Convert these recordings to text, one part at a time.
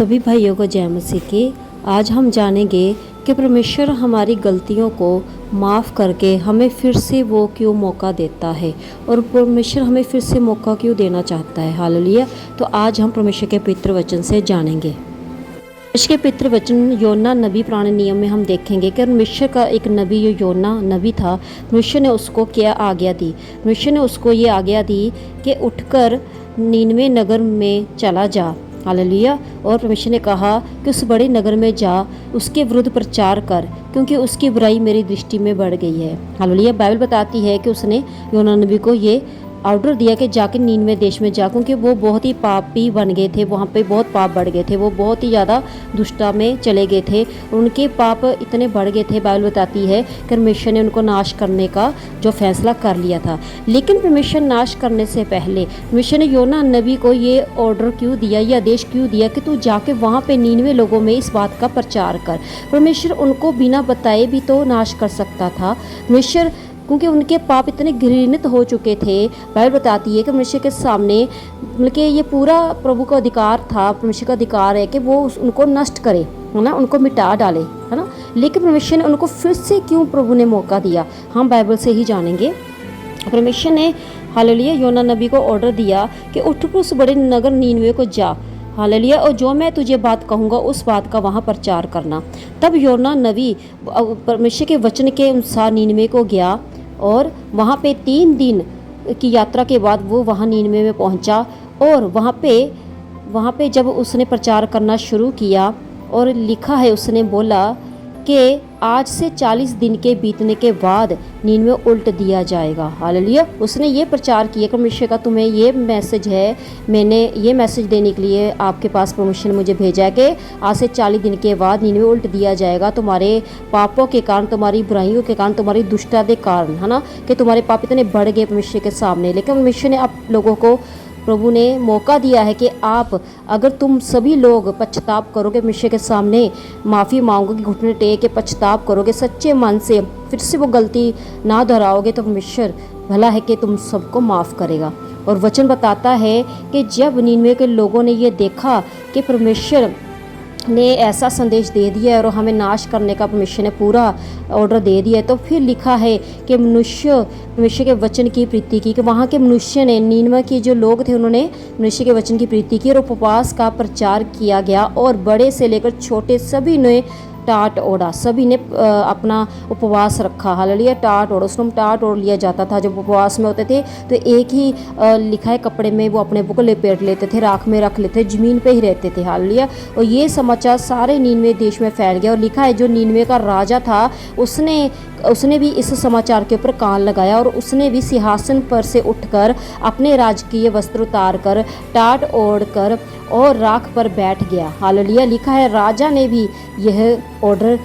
सभी भाइयों को जय मसीह की। आज हम जानेंगे कि परमेश्वर हमारी गलतियों को माफ़ करके हमें फिर से वो क्यों मौका देता है और परमेश्वर हमें फिर से मौका क्यों देना चाहता है। हालेलुया। तो आज हम परमेश्वर के पवित्र वचन से जानेंगे। परमेश्वर के पवित्र वचन योना नबी पुराने नियम में हम देखेंगे कि परमेश्वर का एक नबी योना नबी था। परमेश्वर ने उसको क्या आज्ञा दी? परमेश्वर ने उसको ये आज्ञा दी कि उठकर नीनवे नगर में चला जा। हालेलुया। और परमेश्वर ने कहा कि उस बड़े नगर में जा, उसके विरुद्ध प्रचार कर, क्योंकि उसकी बुराई मेरी दृष्टि में बढ़ गई है। हालेलुया। बाइबल बताती है कि उसने योना नबी को ये ऑर्डर दिया कि जाके नीनवे देश में जा, क्योंकि वो बहुत ही पापी बन गए थे। वहाँ पे बहुत पाप बढ़ गए थे। वो बहुत ही ज़्यादा दुष्टता में चले गए थे। उनके पाप इतने बढ़ गए थे, बाइबल बताती है कि परमेश्वर ने उनको नाश करने का जो फैसला कर लिया था। लेकिन परमेश्वर नाश करने से पहले परमेश्वर ने योना नबी को ये ऑर्डर क्यों दिया, ये आदेश क्यों दिया कि तू जाके वहाँ पे नीनवे लोगों में इस बात का प्रचार कर। परमेश्वर उनको बिना बताए भी तो नाश कर सकता था। परमेश्वर क्योंकि उनके पाप इतने घृणित हो चुके थे। बाइबल बताती है कि परमेश्वर के सामने मतलब कि ये पूरा प्रभु का अधिकार था, परमेश्वर का अधिकार है कि वो उनको नष्ट करे, है ना, उनको मिटा डाले, है ना। लेकिन परमेश्वर ने उनको फिर से क्यों प्रभु ने मौका दिया, हम बाइबल से ही जानेंगे। परमेश्वर ने हालेलुया योना नबी को ऑर्डर दिया कि उठ उस बड़े नगर नीनवे को जा। हालेलुया। और जो मैं तुझे बात कहूँगा उस बात का वहाँ प्रचार करना। तब योना नबी परमेश्वर के वचन के अनुसार नीनवे को गया और वहाँ पे 3 दिन की यात्रा के बाद वो वहाँ नीनवे में पहुँचा। और वहाँ पे जब उसने प्रचार करना शुरू किया और लिखा है, उसने बोला कि आज से 40 दिन के बीतने के बाद नीनवे उल्ट दिया जाएगा। हालेलुया। उसने ये प्रचार किया कि परमेश्वर का तुम्हें ये मैसेज है, मैंने ये मैसेज देने के लिए आपके पास परमेश्वर ने मुझे भेजा है कि आज से 40 दिन के बाद नीनवे उल्ट दिया जाएगा, तुम्हारे पापों के कारण, तुम्हारी बुराइयों के कारण, तुम्हारी दुष्टता के कारण, है ना, कि तुम्हारे पाप इतने बढ़ गए परमेश्वर के सामने। लेकिन परमेश्वर ने आप लोगों को, प्रभु ने मौका दिया है कि आप, अगर तुम सभी लोग पश्चाताप करोगे, परमेश्वर के सामने माफ़ी मांगोगे, घुटने टेक के पश्चाताप करोगे सच्चे मन से, फिर से वो गलती ना दोहराओगे, तो परमेश्वर भला है कि तुम सबको माफ़ करेगा। और वचन बताता है कि जब नीनवे के लोगों ने ये देखा कि परमेश्वर ने ऐसा संदेश दे दिया है और हमें नाश करने का परमेश्वर ने पूरा ऑर्डर दे दिया है, तो फिर लिखा है कि मनुष्य परमेश्वर के वचन की प्रीति की, कि वहाँ के मनुष्य ने, नीनवे के जो लोग थे, उन्होंने मनुष्य के वचन की प्रीति की और उपवास का प्रचार किया गया। और बड़े से लेकर छोटे सभी ने टाट ओढ़ा, सभी ने अपना उपवास रखा। हालेलुया। टाट ओढ़, उसमें टाट ओढ़ लिया जाता था। जब उपवास में होते थे तो एक ही लिखा है कपड़े में वो अपने को लपेट लेते थे, राख में रख लेते, ज़मीन पे ही रहते थे। हालेलुया। और ये समाचार सारे नीनवे देश में फैल गया। और लिखा है जो नीनवे का राजा था उसने भी इस समाचार के ऊपर कान लगाया और उसने भी सिंहासन पर से उठकर अपने राजकीय वस्त्र उतार कर, टाट ओढ़ कर और राख पर बैठ गया। हालेलुया। लिखा है राजा ने भी यह ऑर्डर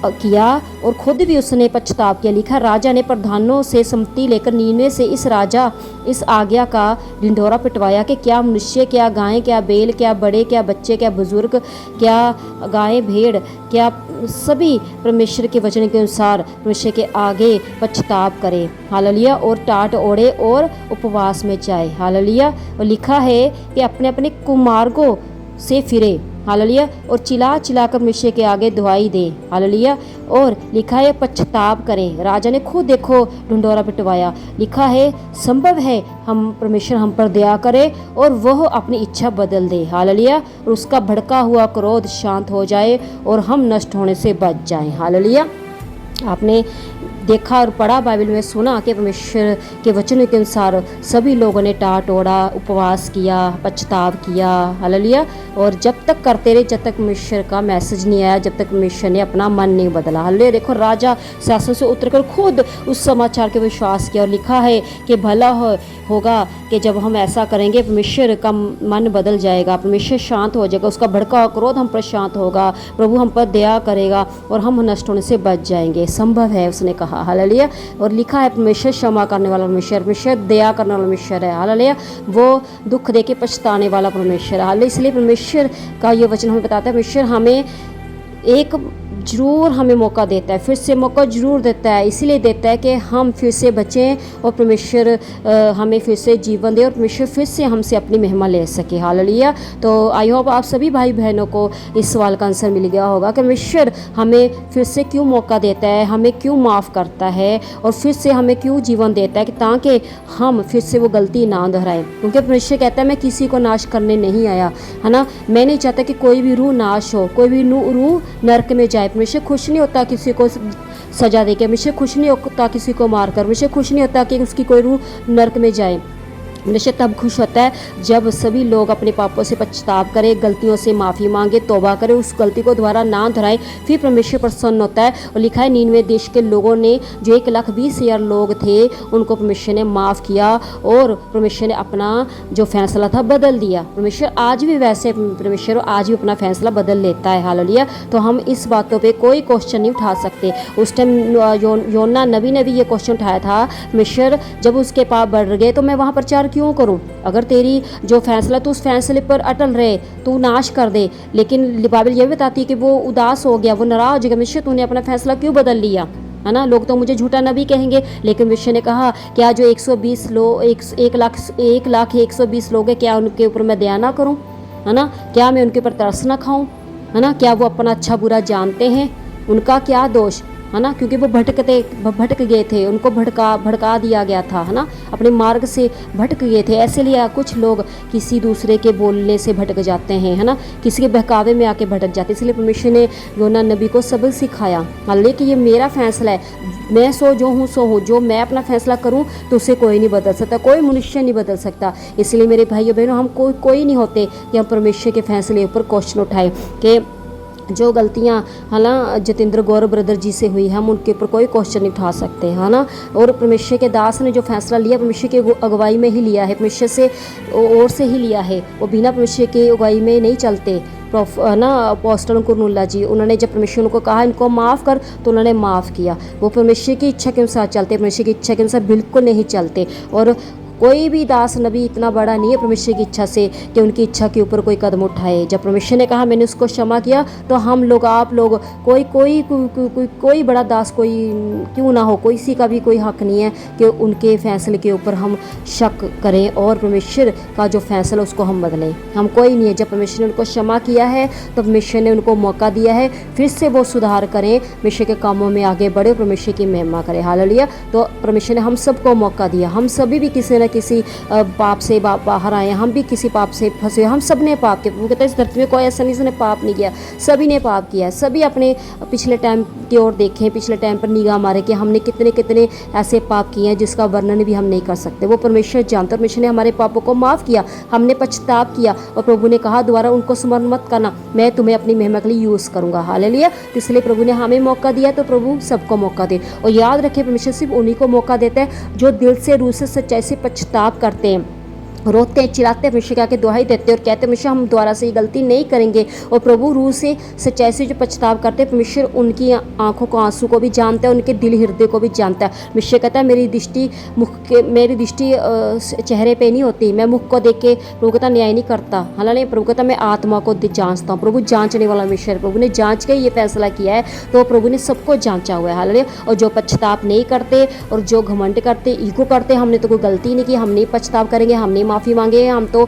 किया और खुद भी उसने पश्चाताप किया। लिखा राजा ने प्रधानों से सम्मति लेकर नीनवे से इस आज्ञा का ढिंढोरा पिटवाया कि क्या मनुष्य, क्या गायें, क्या बैल, क्या बड़े, क्या बच्चे, क्या बुजुर्ग, क्या गायें भेड़, क्या सभी परमेश्वर के वचन के अनुसार परमेश्वर के आगे पश्चाताप करे। हालेलुया। और टाट ओढ़े और उपवास में जाए। हालेलुया। और लिखा है कि अपने अपने कुमार्गों से फिरे। हालेलुया। और चिल्ला कर परमेश्वर के आगे दुहाई दे। हालेलुया। और लिखा है पश्चाताप करें। राजा ने खुद देखो ढिंढोरा पिटवाया। लिखा है संभव है परमेश्वर हम पर दया करे और वह अपनी इच्छा बदल दे। हालेलुया। और उसका भड़का हुआ क्रोध शांत हो जाए और हम नष्ट होने से बच जाएं। हालेलुया। आपने देखा और पढ़ा, बाइबल में सुना कि परमेश्वर के वचन के अनुसार सभी लोगों ने टाट ओढ़ा, उपवास किया, पश्चाताप किया। हालेलुया। और जब तक करते रहे, जब तक परमेश्वर का मैसेज नहीं आया, जब तक परमेश्वर ने अपना मन नहीं बदला। हालेलुया। देखो राजा सिंहासन से उतरकर खुद उस समाचार के विश्वास किया और लिखा है कि भला होगा कि जब हम ऐसा करेंगे परमेश्वर का मन बदल जाएगा, परमेश्वर शांत हो जाएगा, उसका भड़का हुआ क्रोध हम पर शांत होगा, प्रभु हम पर दया करेगा और हम नष्ट होने से बच जाएंगे। संभव है, उसने कहा। हालेलुया। और लिखा है परमेश्वर क्षमा करने वाला परमेश्वर दया करने वाला परमेश्वर है। हालेलुया। वो दुख दे के पछताने वाला परमेश्वर है। हालेलुया। इसलिए परमेश्वर का ये वचन हमें बताता है, परमेश्वर हमें एक ज़रूर हमें मौका देता है, फिर से मौका ज़रूर देता है, इसीलिए देता है कि हम फिर से बचें और परमेश्वर हमें फिर से जीवन दे और परमेश्वर फिर से हमसे अपनी महिमा ले सके। हालेलुया। तो आई होप आप सभी भाई बहनों को इस सवाल का आंसर मिल गया होगा कि परमेश्वर हमें फिर से क्यों मौका देता है, हमें क्यों माफ़ करता है और फिर से हमें क्यों जीवन देता है, कि ताकि हम फिर से वो गलती ना दोहराएं। क्योंकि परमेश्वर कहता है मैं किसी को नाश करने नहीं आया, है ना। मैं नहीं चाहता कि कोई भी रूह नाश हो, कोई भी रूह नरक में जाए। परमेश्वर खुश नहीं होता किसी को सजा देके, परमेश्वर खुश नहीं होता किसी को मार कर, परमेश्वर खुश नहीं होता कि उसकी कोई रूह नरक में जाए। परमेश्वर तब खुश होता है जब सभी लोग अपने पापों से पछताव करें, गलतियों से माफ़ी मांगे, तौबा करें, उस गलती को दोबारा ना दोहराएं, फिर परमेश्वर प्रसन्न होता है। और लिखा है 99 देश के लोगों ने, जो 1,20,000 लोग थे, उनको परमेश्वर ने माफ़ किया और परमेश्वर ने अपना जो फैसला था बदल दिया। परमेश्वर आज भी वैसे, परमेश्वर आज भी अपना फैसला बदल लेता है। हालेलुया। तो हम इस बातों पर कोई क्वेश्चन नहीं उठा सकते। उस टाइम योना नबी ने भी ये क्वेश्चन उठाया था, परमेश्वर जब उसके पाप बढ़ गए तो मैं वहाँ प्रचार क्यों करूं? अगर तेरी जो फैसला तो उस फैसले पर अटल रहे, तू नाश कर दे। लेकिन बाइबल ये भी बताती है कि वो उदास हो गया, वो नाराज हो गया, परमेश्वर तूने अपना फैसला क्यों बदल लिया, है ना। लोग तो मुझे झूठा नबी कहेंगे, लेकिन परमेश्वर ने कहा क्या जो 120 लोग 1,120 लोग हैं, क्या उनके ऊपर मैं दया ना करूं, है ना। क्या मैं उनके ऊपर तरस ना खाऊं, है ना। क्या वो अपना अच्छा बुरा जानते हैं, उनका क्या दोष, है ना। क्योंकि वो भटक गए थे, उनको भड़का दिया गया था, है ना। अपने मार्ग से भटक गए थे। ऐसे लिए कुछ लोग किसी दूसरे के बोलने से भटक जाते हैं, है ना, किसी के बहकावे में आके भटक जाते हैं। इसलिए परमेश्वर ने योना नबी को सबक सिखाया, हालांकि ये मेरा फैसला है, मैं जो हूँ, जो मैं अपना फैसला करूँ तो उसे कोई नहीं बदल सकता, कोई मनुष्य नहीं बदल सकता। इसलिए मेरे भाइयों बहनों, हम कोई नहीं होते कि हम परमेश्वर के फैसले ऊपर क्वेश्चन उठाएं कि जो गलतियाँ है ना जतेंद्र गौर ब्रदर जी से हुई, हम उनके ऊपर कोई क्वेश्चन नहीं उठा सकते, है ना। और परमेश्वर के दास ने जो फैसला लिया, परमेश्वर की अगुवाई में ही लिया है, परमेश्वर से और से ही लिया है। वो बिना परमेश्वर की अगुवाई में नहीं चलते। है ना, अपोस्टल कुरनुल्ला जी, उन्होंने जब परमेश्वर को कहा इनको माफ़ कर, तो उन्होंने माफ़ किया। वो परमेश्वर की इच्छा के अनुसार चलते, परमेश्वर की इच्छा के अनुसार बिल्कुल नहीं चलते। और कोई भी दास नबी इतना बड़ा नहीं है परमेश्वर की इच्छा से कि उनकी इच्छा के ऊपर कोई कदम उठाए। जब परमेश्वर ने कहा मैंने उसको क्षमा किया, तो हम लोग, आप लोग, कोई बड़ा दास कोई क्यों ना हो, किसी का भी कोई हक नहीं है कि उनके फैसले के ऊपर हम शक करें और परमेश्वर का जो फैसला उसको हम बदलें। हम कोई नहीं है। जब परमेश्वर ने उनको क्षमा किया है तो परमेश्वर ने उनको मौका दिया है फिर से वो सुधार करें, परमेश्वर के कामों में आगे बढ़े, परमेश्वर की महिमा करें। हालेलुया। तो परमेश्वर ने हम सबको मौका दिया। हम सभी भी किसी न किसी पाप से बाहर आए, हम भी किसी पाप से फंसे, हम सब ने पाप किया। वो कहते हैं इस धरती में कोई ऐसा नहीं जिसने पाप नहीं किया, सभी ने पाप किया है। सभी अपने पिछले टाइम की ओर देखें, पिछले टाइम पर निगाह मारे कि हमने कितने कितने ऐसे पाप किए हैं जिसका वर्णन भी हम नहीं कर सकते। वो परमेश्वर जानता है। परमेश्वर ने हमारे पापों को माफ़ किया, हमने पछताव किया और प्रभु ने कहा दोबारा उनको स्मरण मत करना, मैं तुम्हें अपनी महिमा के लिए यूज़ करूँगा। हालेलुया। तो इसलिए प्रभु ने हमें मौका दिया, तो प्रभु सबको मौका दे। और याद रखें परमेश्वर सिर्फ उन्हीं को मौका देता है जो दिल से, रूह से, सच्चाई से पछताव करते हैं, रोते हैं, चिल्लाते हैं, परमेश्वर के दुहाई देते हैं और कहते हैं परमेश्वर हम दोबारा से ये गलती नहीं करेंगे। और प्रभु रूह से, सच्चाई से जो पछताव करते हैं, परमेश्वर उनकी आंखों को, आंसू को भी जानता है, उनके दिल हृदय को भी जानता है। परमेश्वर कहता है मेरी दृष्टि चेहरे पे नहीं होती, मैं मुख को देख के प्रभु कहता न्याय नहीं करता। हालांकि प्रभु कहता मैं आत्मा को जांचता हूँ। प्रभु जांचने वाला परमेश्वर, प्रभु ने जांच के ये फैसला किया है, तो प्रभु ने सबको जांचा हुआ है। हालांकि और जो पछताव नहीं करते और जो घमंड करते, ईगो करते, हमने तो कोई गलती नहीं की, हम नहीं पछताव करेंगे, हम नहीं माफ़ी मांगे, हम तो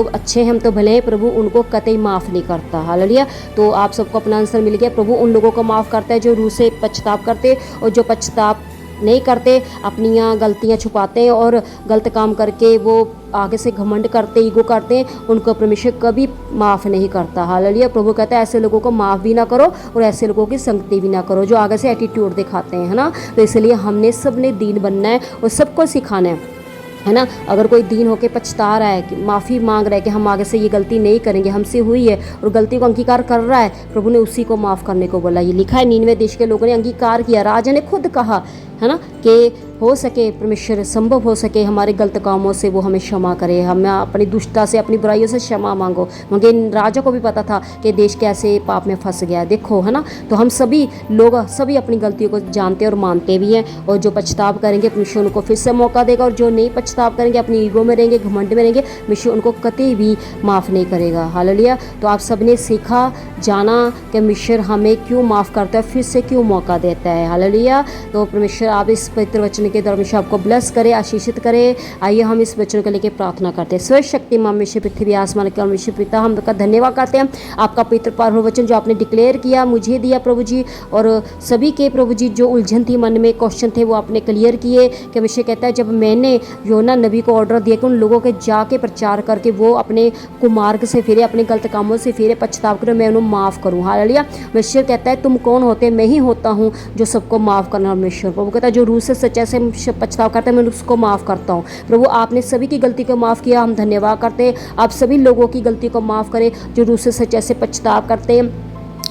अच्छे हैं, हम तो भले हैं, प्रभु उनको कतई माफ़ नहीं करता। हालेलुया। तो आप सबको अपना आंसर मिल गया। प्रभु उन लोगों को माफ़ करता है जो रूह से पछताव करते, और जो पछताव नहीं करते, अपनी गलतियां छुपाते हैं और गलत काम करके वो आगे से घमंड करते, ईगो करते हैं, उनको परमेश्वर कभी माफ़ नहीं करता। हालेलुया। प्रभु कहता है ऐसे लोगों को माफ़ भी ना करो और ऐसे लोगों की संगति भी ना करो जो आगे से एटीट्यूड दिखाते हैं, है ना। तो इसलिए हमने सब ने दीन बनना है और सबको सिखाना है ना। अगर कोई दीन होकर पछता रहा है, कि माफ़ी मांग रहा है कि हम आगे से ये गलती नहीं करेंगे, हमसे हुई है, और गलती को अंगीकार कर रहा है, प्रभु ने उसी को माफ़ करने को बोला। ये लिखा है 99 देश के लोगों ने अंगीकार किया, राजा ने खुद कहा, है ना, कि हो सके परमेश्वर, संभव हो सके हमारे गलत कामों से वो हमें क्षमा करे। हमें अपनी दुष्टता से, अपनी बुराइयों से क्षमा मांगो। क्योंकि राजा को भी पता था कि देश कैसे पाप में फंस गया, देखो है ना। तो हम सभी लोग सभी अपनी गलतियों को जानते और मानते भी हैं, और जो पछताव करेंगे परमेश्वर उनको फिर से मौका देगा, और जो नहीं पछताव करेंगे, अपनी ईगो में रहेंगे, घमंड में रहेंगे, परमेश्वर उनको कतई भी माफ़ नहीं करेगा। हालेलुया। तो आप सबने सीखा, जाना कि परमेश्वर हमें क्यों माफ़ करता है, फिर से क्यों मौका देता है। हालेलुया। तो परमेश्वर आप इस पवित्र वचन के द्वारा परमेश्वर आपको ब्लेस करे, आशीषित करे। आइए हम इस वचन को लेकर प्रार्थना करते हैं। सर्वशक्तिमान परमेश्वर, पृथ्वी आसमान के परमेश्वर पिता, हम आपका धन्यवाद करते हैं आपका पवित्र पावन वचन जो आपने डिक्लेयर किया, मुझे दिया प्रभु जी, और सभी के प्रभु जी जो उलझन थी मन में, क्वेश्चन थे, वो आपने क्लियर किए। कि परमेश्वर कहता है जब मैंने योना नबी को ऑर्डर दिया कि उन लोगों के जाके प्रचार करके वो अपने कुमार्ग से फिरे, अपने गलत कामों से फिरे, पछताव करें, मैं उन्हें माफ़ करूँ। हालेलुया। परमेश्वर कहता है तुम कौन होते, मैं ही होता हूँ जो सबको माफ़ करना। परमेश्वर प्रभु कहता है जो रूह से सच्चाई से पछताव करता है मैं उसको माफ़ करता हूँ। प्रभु आपने सभी की गलती को माफ़ किया, हम धन्यवाद करते हैं। आप सभी लोगों की गलती को माफ़ करें जो रूह से सच्चाई से पछताव करते हैं।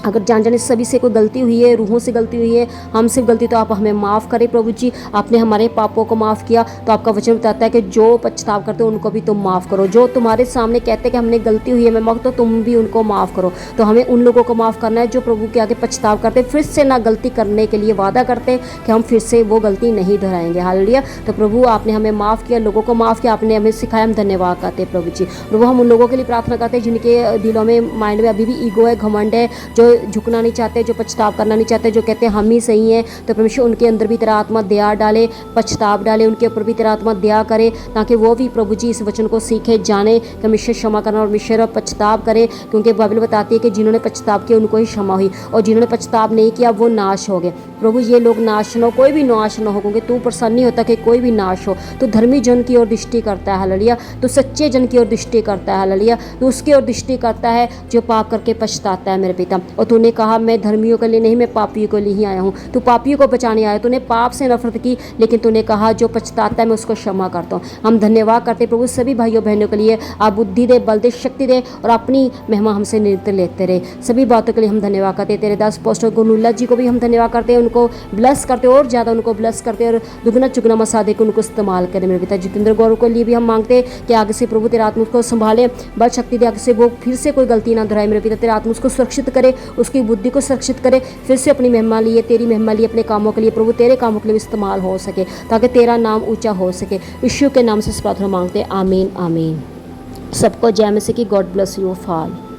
अगर जान जाने सभी से कोई गलती हुई है, रूहों से गलती हुई है, हमसे गलती, तो आप हमें माफ़ करें प्रभु जी। आपने हमारे पापों को माफ़ किया, तो आपका वचन बताता है कि जो पछताव करते हो उनको भी तुम माफ़ करो। जो तुम्हारे सामने कहते हैं कि हमने गलती हुई है, मैं माफ़, तो तुम भी उनको माफ़ करो। तो हमें उन लोगों को माफ़ करना है जो प्रभु के आगे पछताव करते, फिर से ना गलती करने के लिए वादा करते कि हम फिर से वो गलती नहीं दोहराएंगे। हालेलुया। तो प्रभु आपने हमें माफ़ किया, लोगों को माफ़ किया, आपने हमें सिखाया, हम धन्यवाद करते हैं प्रभु जी। प्रभु हम उन लोगों के लिए प्रार्थना करते हैं जिनके दिलों में, माइंड में अभी भी ईगो है, घमंड है, जो झुकना नहीं चाहते, जो पछताव करना नहीं चाहते, जो कहते हैं हम ही सही हैं। तो परमेश्वर उनके अंदर भी तेरा आत्मा दया डाले, पछताव डाले, उनके ऊपर भी तेरा आत्मा दया करे, ताकि वो भी प्रभु जी इस वचन को सीखे, जाने कि परमेश्वर क्षमा करना और परमेश्वर पछताव करे। क्योंकि बाइबल बताती है कि जिन्होंने पछताव किया उनको ही क्षमा हुई, और जिन्होंने पछताव नहीं किया वो नाश हो गए। प्रभु ये लोग नाश न हो, कोई भी नाश न हो, क्योंकि तू प्रसन्न नहीं होता कि कोई भी नाश हो। तो धर्मी जन की ओर दृष्टि करता है। हालेलुया। तो सच्चे जन की ओर दृष्टि करता है। हालेलुया। तो उसकी ओर दृष्टि करता है जो पाप करके पछताता है मेरे पिता। और तूने कहा मैं धर्मियों के लिए नहीं, मैं पापियों के लिए ही आया हूँ। तू पापियों को बचाने आया। तूने पाप से नफरत की, लेकिन तूने कहा जो पछताता है मैं उसको क्षमा करता हूँ। हम धन्यवाद करते प्रभु सभी भाइयों बहनों के लिए। आप बुद्धि दे, बल दे, शक्ति दे, और अपनी महिमा हमसे नित्य लेते रहे। सभी बातों के लिए हम धन्यवाद करते हैं। तेरे दास पोस्टर गुनुल्ला जी को भी हम धन्यवाद करते हैं, उनको ब्लेस करते और ज़्यादा उनको ब्लेस करते, और दुगना चुगना मसा दे के उनको इस्तेमाल करें। मेरे पिता जितेंद्र गौरव के लिए भी हम मांगते हैं कि आगे से प्रभु तेरा आत्मा उसको संभाले, बल शक्ति दे, आगे से वो फिर से कोई गलती ना दोहराए। मेरे पिता तेरा आत्मा उसको सुरक्षित करे, उसकी बुद्धि को सुरक्षित करे, फिर से अपनी महिमा लिए, तेरी महिमा लिए, अपने कामों के लिए प्रभु, तेरे कामों के लिए इस्तेमाल हो सके, ताकि तेरा नाम ऊंचा हो सके। यीशु के नाम से प्रार्थना मांगते हैं, आमीन आमीन। सबको जय मसीह की। God bless you fall.